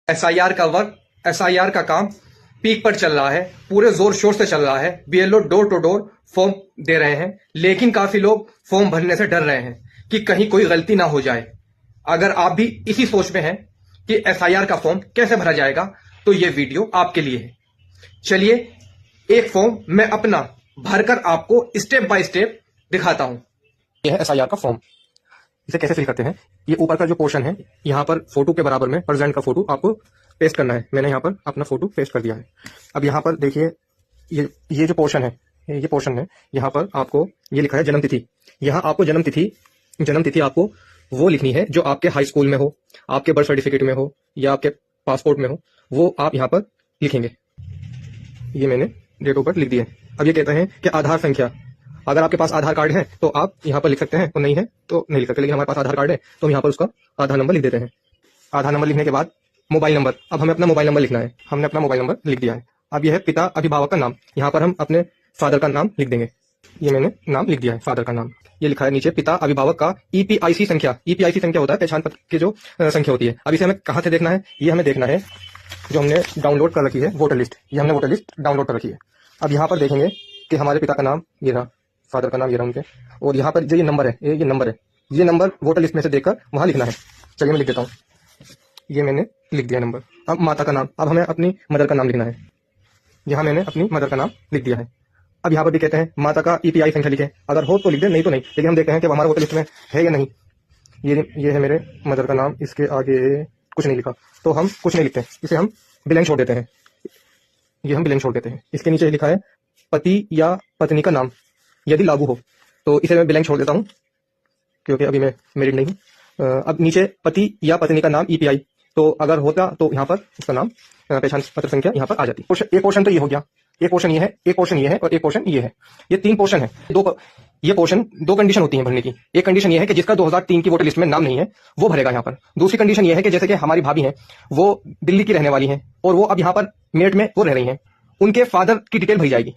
SIR का वक्त, SIR का काम पीक पर चल रहा है, पूरे जोर शोर से चल रहा है। BLO door to door form दे रहे हैं, लेकिन काफी लोग फॉर्म भरने से डर रहे हैं कि कहीं कोई गलती ना हो जाए। अगर आप भी इसी सोच में हैं कि एसआईआर का फॉर्म कैसे भरा जाएगा, तो ये वीडियो आपके लिए है। चलिए एक फॉर्म मैं अपना भरकर आपको स्टेप बाय स्टेप दिखाता हूं। यह है एसआईआर का फॉर्म। इसे कैसे फिल करते हैं, ये ऊपर का जो पोर्शन है, यहाँ पर फोटो के बराबर में प्रेजेंट का फोटो आपको पेस्ट करना है। मैंने यहाँ पर अपना फोटो पेस्ट कर दिया है। अब यहाँ पर देखिए, ये जो पोर्शन है, ये पोर्शन है, यहाँ पर आपको ये लिखा है जन्म तिथि। यहाँ आपको जन्म तिथि आपको वो लिखनी है जो आपके हाई स्कूल में हो, आपके बर्थ सर्टिफिकेट में हो, या आपके पासपोर्ट में हो, वो आप यहाँ पर लिखेंगे। ये मैंने डेट ऑफ बर्थ लिख दिया है। अब ये कहते हैं कि आधार संख्या, अगर आपके पास आधार कार्ड है तो आप यहाँ पर लिख सकते हैं, और नहीं है तो नहीं लिख सकते। लेकिन हमारे पास आधार कार्ड है तो हम यहाँ पर उसका आधार नंबर लिख देते हैं। आधार नंबर लिखने के बाद मोबाइल नंबर, अब हमें अपना मोबाइल नंबर लिखना है। हमने अपना मोबाइल नंबर लिख दिया है। अब यह है पिता अभिभावक का नाम, यहाँ पर हम अपने फादर का नाम लिख देंगे। ये मैंने नाम लिख दिया है, फादर का नाम। ये लिखा है नीचे पिता अभिभावक का ईपीआईसी संख्या। ईपीआईसी संख्या होता है पहचान पत्र की जो संख्या होती है। अब इसे हमें कहाँ से देखना है, ये हमें देखना है जो हमने डाउनलोड कर रखी है, वोटर लिस्ट। ये हमने वोटर लिस्ट डाउनलोड कर रखी है। अब यहाँ पर देखेंगे कि हमारे पिता का नाम ये रहा, फादर का नाम ये रहा उनके, और यहाँ पर जो ये नंबर है, ये नंबर है, ये नंबर वोटर लिस्ट में से देखकर वहां लिखना है। चलिए मैं लिख देता हूँ। ये मैंने लिख दिया नंबर। अब माता का नाम, अब हमें अपनी मदर का नाम लिखना है। यहाँ मैंने अपनी मदर का नाम लिख दिया है। अब यहाँ पर भी कहते हैं माता का ईपीआई संख्या लिखे, अगर हो तो लिख दे, नहीं तो नहीं। लेकिन हम देखते हैं कि हमारे वोटर लिस्ट में है या नहीं। ये है मेरे मदर का नाम, इसके आगे कुछ नहीं लिखा, तो हम कुछ नहीं लिखते, इसे हम ब्लैंक छोड़ देते हैं। ये हम ब्लैंक छोड़ देते हैं। इसके नीचे लिखा है पति या पत्नी का नाम, यदि लागू हो, तो इसे मैं ब्लैंक छोड़ देता हूँ क्योंकि अभी मैं मैरिड नहीं हूँ। अब नीचे पति या पत्नी का नाम ईपीआई, तो अगर होता तो यहाँ पर उसका नाम पहचान पत्र संख्या यहाँ पर आ जाती। एक पोर्शन तो ये हो गया, एक पोर्शन ये है, एक पोर्शन ये है, और एक पोर्शन ये है। ये 3 पोर्शन है। ये पोर्शन 2 कंडीशन होती है भरने की। एक कंडीशन ये है कि जिसका 2003 की वोटर लिस्ट में नाम नहीं है वो भरेगा यहाँ पर। दूसरी कंडीशन ये है कि जैसे कि हमारी भाभी हैं, वो दिल्ली की रहने वाली हैं और वो अब यहाँ पर मेरठ में वो रह रही हैं, उनके फादर की डिटेल भरी जाएगी।